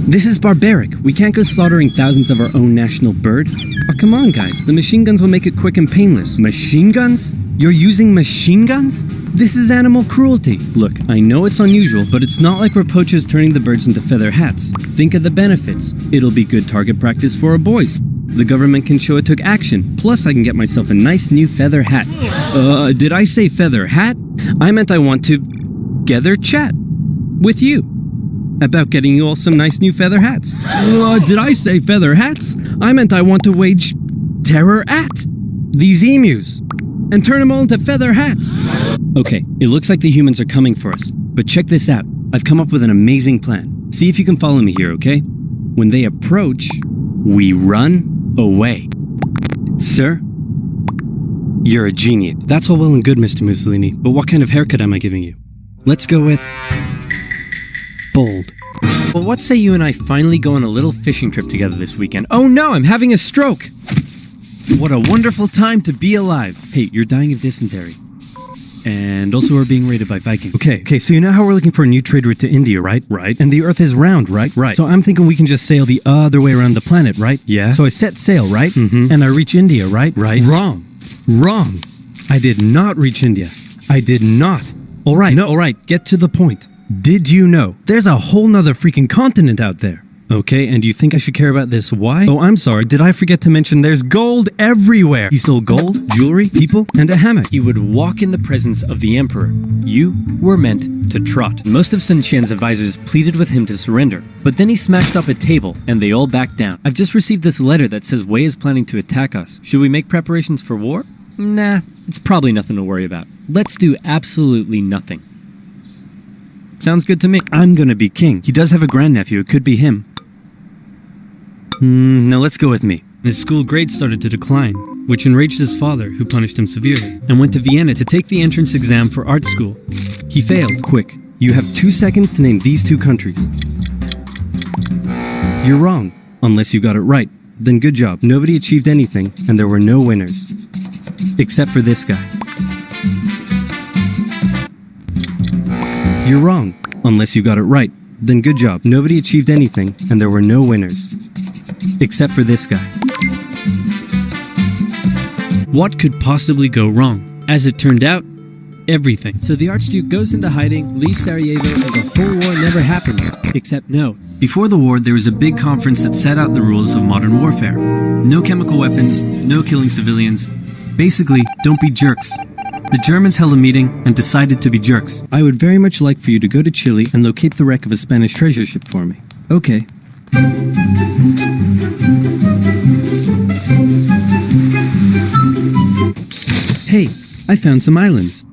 This is barbaric. We can't go slaughtering thousands of our own national bird. Oh, come on, guys. The machine guns will make it quick and painless. Machine guns? You're using machine guns? This is animal cruelty. Look, I know it's unusual, but it's not like we're poachers turning the birds into feather hats. Think of the benefits. It'll be good target practice for our boys. The government can show it took action. Plus, I can get myself a nice new feather hat. Did I say feather hat? I meant I want to gather chat with you about getting you all some nice new feather hats. Did I say feather hats? I meant I want to wage terror at these emus and turn them all into feather hats. Okay, it looks like the humans are coming for us, but check this out. I've come up with an amazing plan. See if you can follow me here, okay? When they approach, we run away. Sir, you're a genius. That's all well and good, Mr. Mussolini, but what kind of haircut am I giving you? Let's go with bold. Well, what say you and I finally go on a little fishing trip together this weekend? Oh no, I'm having a stroke! What a wonderful time to be alive. Hey, you're dying of dysentery. And also we're being raided by Vikings. Okay, so you know how we're looking for a new trade route to India, right? Right. And the Earth is round, right? Right. So I'm thinking we can just sail the other way around the planet, right? Yeah. So I set sail, right? Mm-hmm. And I reach India, right? Right. Wrong. I did not reach India. I did not. Alright, get to the point. Did you know there's a whole nother freaking continent out there? Okay, and do you think I should care about this? Why? Oh, I'm sorry, did I forget to mention there's gold everywhere? He stole gold, jewelry, people, and a hammock. He would walk in the presence of the emperor. You were meant to trot. Most of Sun Qian's advisors pleaded with him to surrender, but then he smashed up a table, and they all backed down. I've just received this letter that says Wei is planning to attack us. Should we make preparations for war? Nah, it's probably nothing to worry about. Let's do absolutely nothing. Sounds good to me. I'm gonna be king. He does have a grandnephew. It could be him. Now let's go with me. His school grades started to decline, which enraged his father, who punished him severely, and went to Vienna to take the entrance exam for art school. He failed. Quick, you have 2 seconds to name these 2 countries. You're wrong, unless you got it right. Then good job. Nobody achieved anything, and there were no winners. Except for this guy. You're wrong, unless you got it right. Then good job. Nobody achieved anything, and there were no winners. Except for this guy. What could possibly go wrong? As it turned out, everything. So the Archduke goes into hiding, leaves Sarajevo, and the whole war never happens. Except no. Before the war, there was a big conference that set out the rules of modern warfare. No chemical weapons, no killing civilians. Basically, don't be jerks. The Germans held a meeting and decided to be jerks. I would very much like for you to go to Chile and locate the wreck of a Spanish treasure ship for me. Okay. Hey, I found some islands.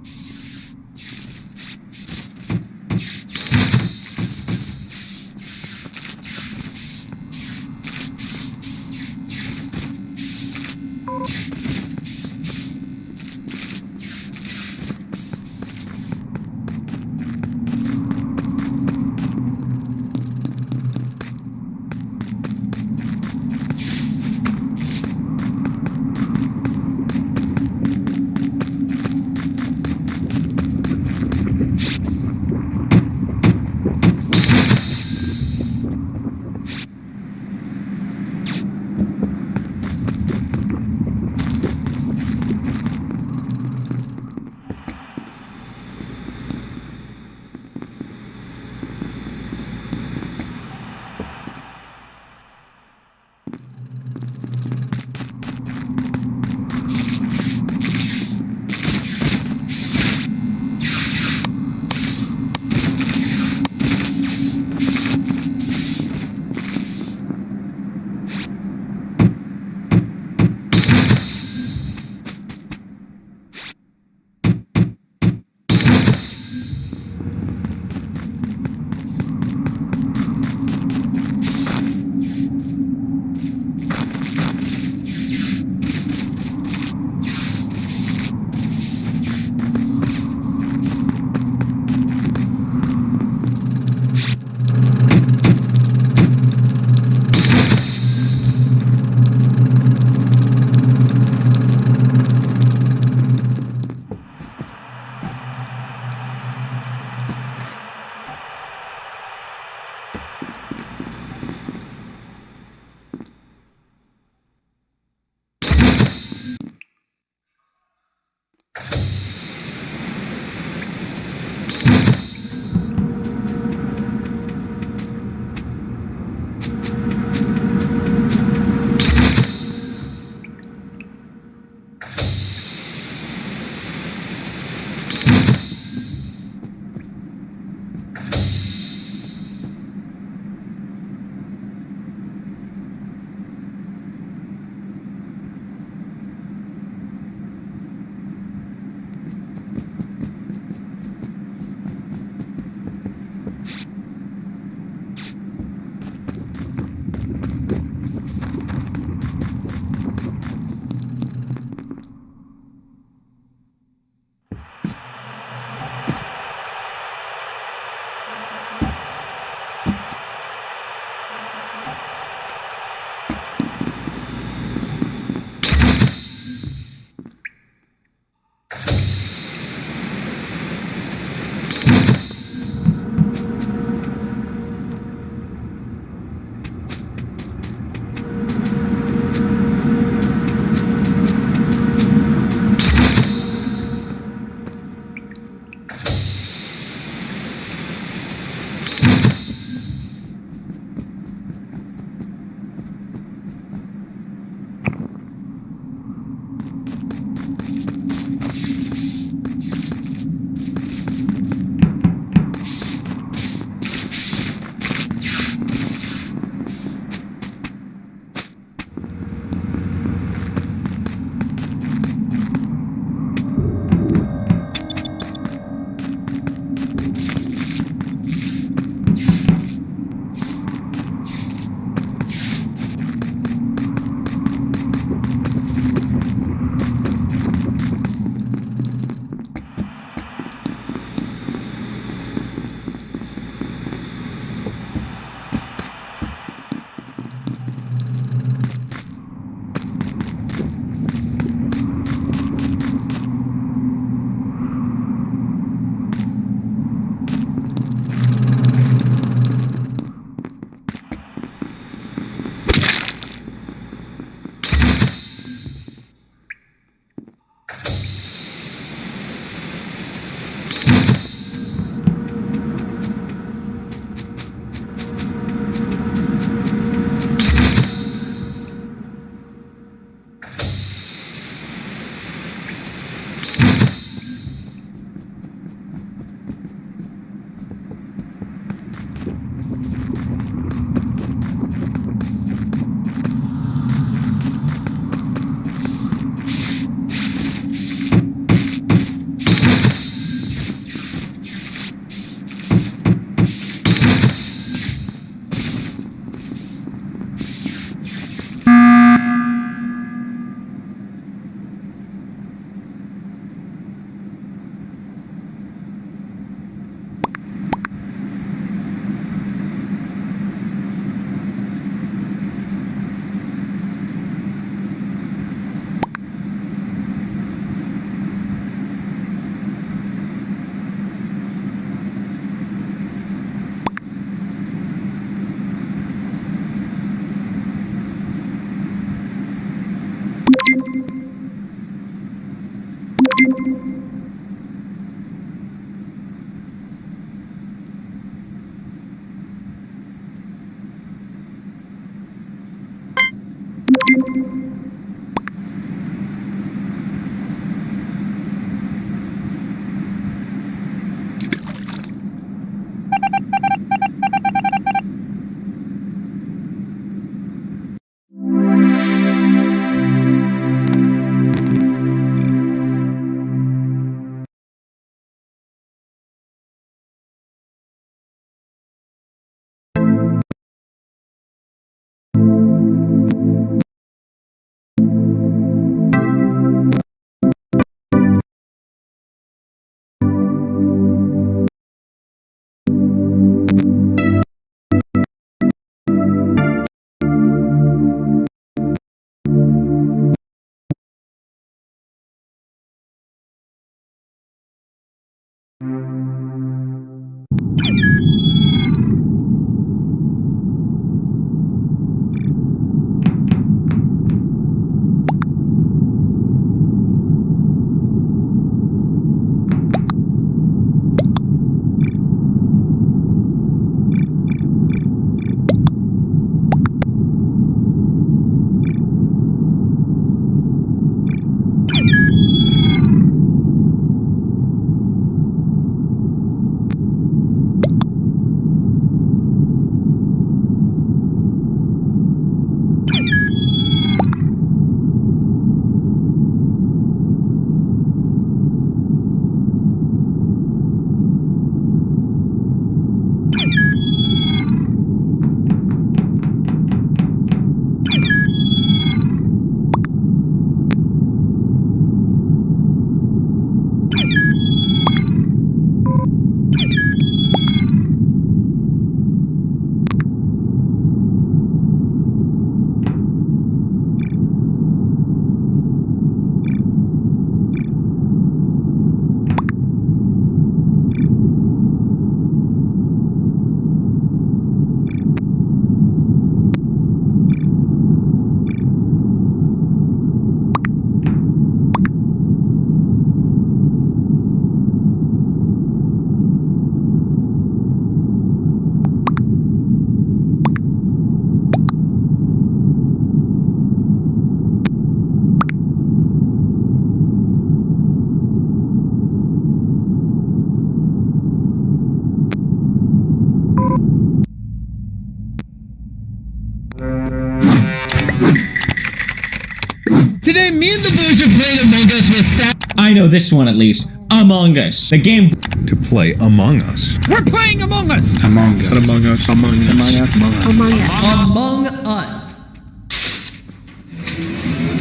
Today, me and the boys are playing Among Us with Sam. I know this one at least. Among Us. The game to play Among Us. We're playing Among Us! Among Us. Among Us. Among Us. Among Us. Among Us. Among Us.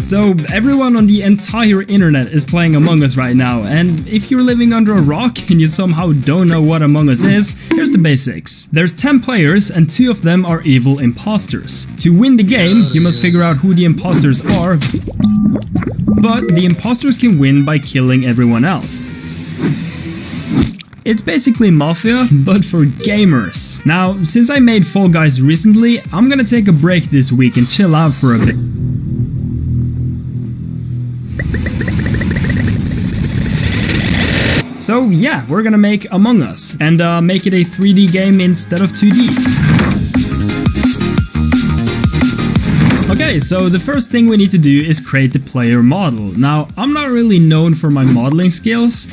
So everyone on the entire internet is playing Among Us right now, and if you're living under a rock and you somehow don't know what Among Us is, here's the basics. There's 10 players and 2 of them are evil imposters. To win the game, you must figure out who the imposters are, but the imposters can win by killing everyone else. It's basically Mafia, but for gamers. Now, since I made Fall Guys recently, I'm gonna take a break this week and chill out for a bit. So yeah, we're gonna make Among Us, and make it a 3D game instead of 2D. Okay, so the first thing we need to do is create the player model. Now, I'm not really known for my modeling skills.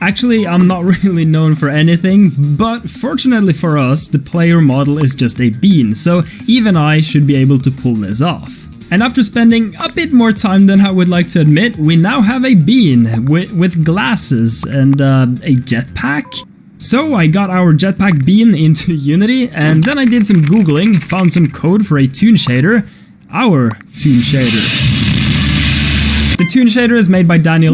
Actually, I'm not really known for anything, but fortunately for us, the player model is just a bean, so even I should be able to pull this off. And after spending a bit more time than I would like to admit, we now have a bean with glasses and a jetpack. So I got our jetpack bean into Unity, and then I did some googling, found some code for a toon shader, our toon shader. The toon shader is made by Dani,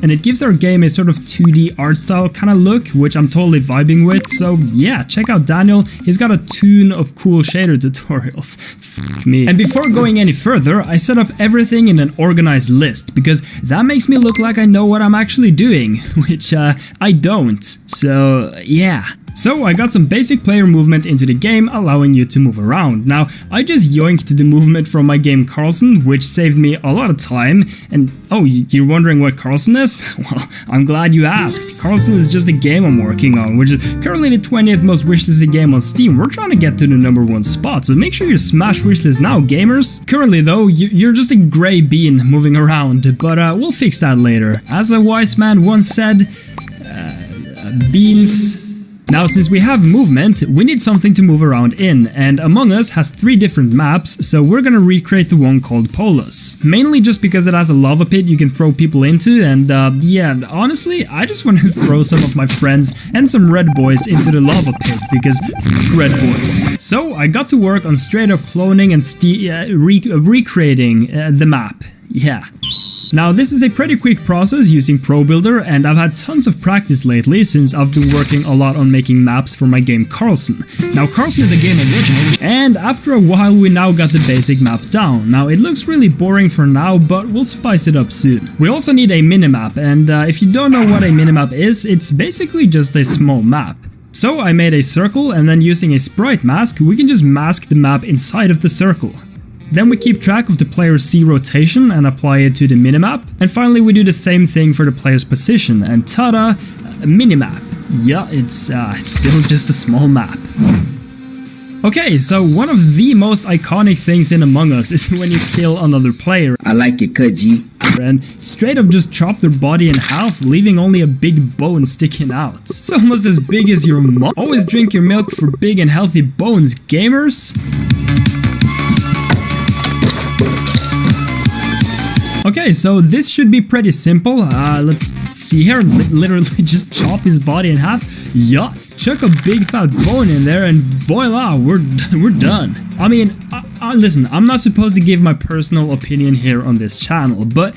and it gives our game a sort of 2D art style kind of look, which I'm totally vibing with, so yeah, check out Daniel, he's got a ton of cool shader tutorials. Fuck me. And before going any further, I set up everything in an organized list, because that makes me look like I know what I'm actually doing, which I don't, so yeah. So I got some basic player movement into the game, allowing you to move around. Now, I just yoinked the movement from my game Carlson, which saved me a lot of time. And oh, you're wondering what Carlson is? Well, I'm glad you asked. Carlson is just a game I'm working on, which is currently the 20th most wishlisted game on Steam. We're trying to get to the #1 spot, so make sure you smash wishlist now, gamers. Currently though, you're just a grey bean moving around, but we'll fix that later. As a wise man once said, beans... Now, since we have movement, we need something to move around in, and Among Us has 3 different maps, so we're gonna recreate the one called Polus. Mainly just because it has a lava pit you can throw people into, and yeah, honestly, I just want to throw some of my friends and some red boys into the lava pit, because red boys. So I got to work on straight up cloning and recreating the map, yeah. Now, this is a pretty quick process using ProBuilder, and I've had tons of practice lately since I've been working a lot on making maps for my game Carlson. Now, Carlson is a game I'm working on, and after a while we now got the basic map down. Now, it looks really boring for now, but we'll spice it up soon. We also need a minimap, and if you don't know what a minimap is, it's basically just a small map. So I made a circle, and then using a sprite mask, we can just mask the map inside of the circle. Then we keep track of the player's C rotation and apply it to the minimap. And finally we do the same thing for the player's position, and tada, a minimap. Yeah, it's still just a small map. Okay, so one of the most iconic things in Among Us is when you kill another player. I like it, Kudji. And straight up just chop their body in half, leaving only a big bone sticking out. It's almost as big as your mom. Always drink your milk for big and healthy bones, gamers. Okay, so this should be pretty simple. Let's see here. Literally just chop his body in half. Yeah, chuck a big fat bone in there and voila, we're done. I mean, listen, I'm not supposed to give my personal opinion here on this channel, but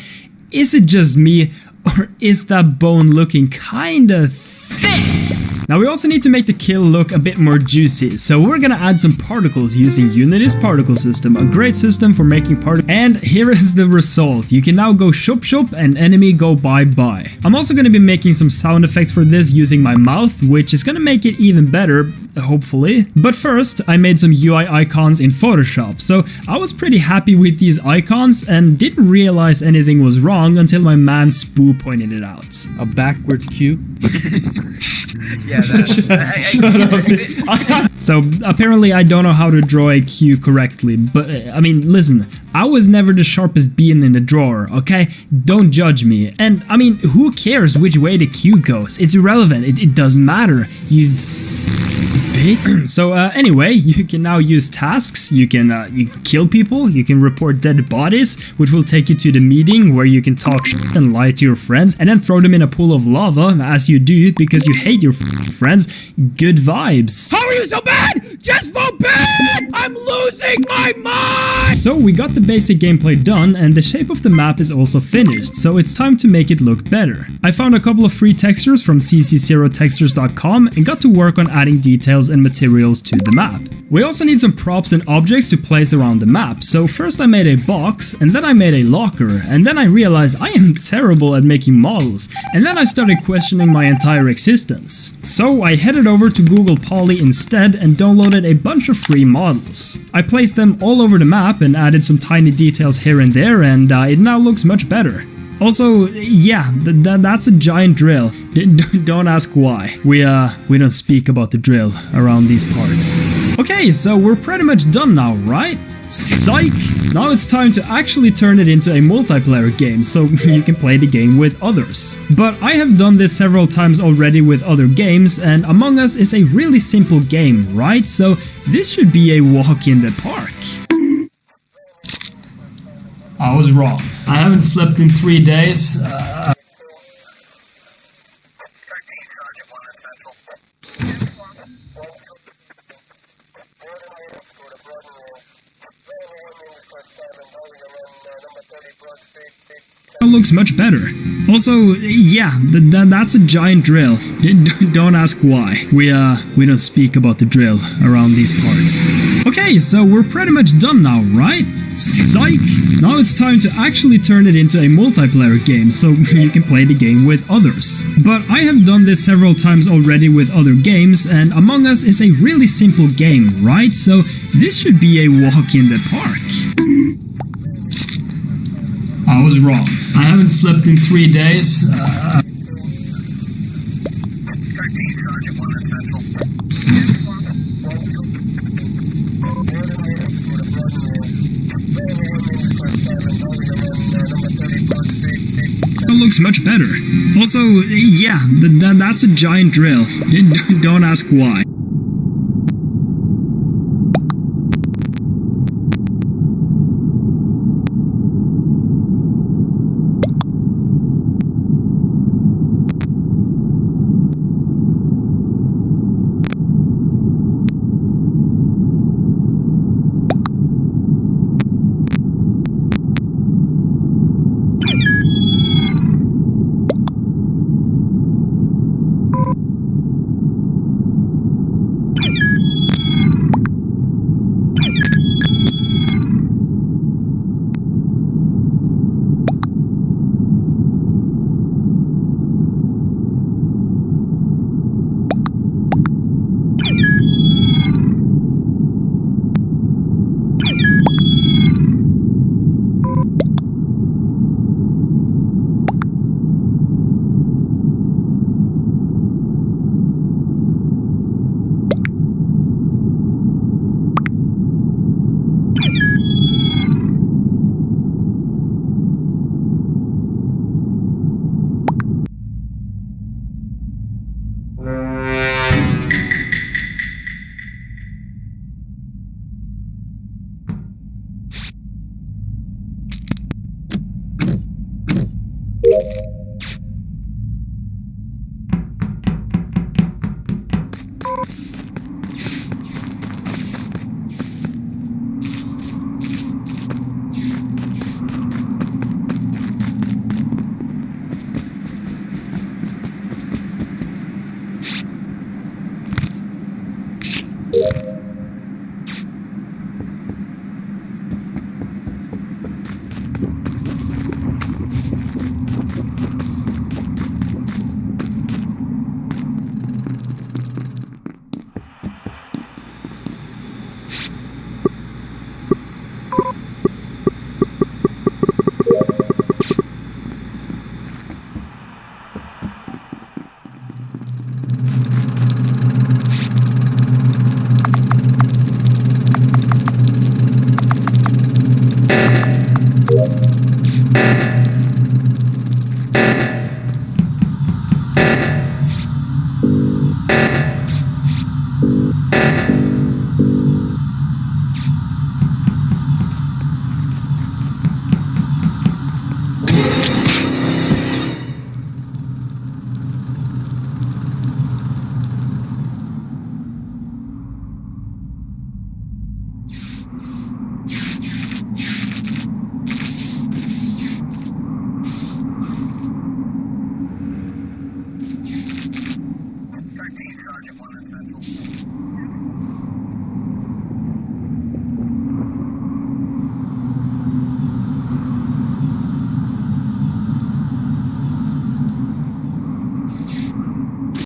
is it just me, or is that bone looking kinda thick? Now we also need to make the kill look a bit more juicy, so we're gonna add some particles using Unity's particle system, a great system for making particles. And here is the result. You can now go shop shop and enemy go bye bye. I'm also gonna be making some sound effects for this using my mouth, which is gonna make it even better, hopefully. But first, I made some UI icons in Photoshop, so I was pretty happy with these icons and didn't realize anything was wrong until my man Spoo pointed it out. A backwards Q? Yeah, So apparently I don't know how to draw a Q correctly, but I mean, listen, I was never the sharpest bean in the drawer, okay? Don't judge me. And I mean, who cares which way the Q goes? It's irrelevant, it doesn't matter, you Great. So anyway, you can now use tasks. You can kill people. You can report dead bodies, which will take you to the meeting where you can talk shit and lie to your friends, and then throw them in a pool of lava as you do because you hate your friends. Good vibes. How are you so bad? Just vote bad! I'm losing my mind! So we got the basic gameplay done, and the shape of the map is also finished, so it's time to make it look better. I found a couple of free textures from cc0textures.com and got to work on adding details and materials to the map. We also need some props and objects to place around the map, so first I made a box, and then I made a locker, and then I realized I am terrible at making models, and then I started questioning my entire existence. So I headed over to Google Poly instead and downloaded a bunch of free models. I placed them all over the map and added some tiny details here and there, and it now looks much better. Also, yeah, that's a giant drill. Don't ask why. We don't speak about the drill around these parts. Okay, so we're pretty much done now, right? Psych! Now it's time to actually turn it into a multiplayer game so you can play the game with others. But I have done this several times already with other games, and Among Us is a really simple game, right? So this should be a walk in the park. I was wrong. I haven't slept in 3 days. Looks much better. Also, yeah, that's a giant drill. Don't ask why. We don't speak about the drill around these parts. Okay, so we're pretty much done now, right? Psych! Now it's time to actually turn it into a multiplayer game so you can play the game with others. But I have done this several times already with other games, and Among Us is a really simple game, right? So this should be a walk in the park. I was wrong. I haven't slept in 3 days. Looks much better. Also, yeah, that's a giant drill. Don't ask why.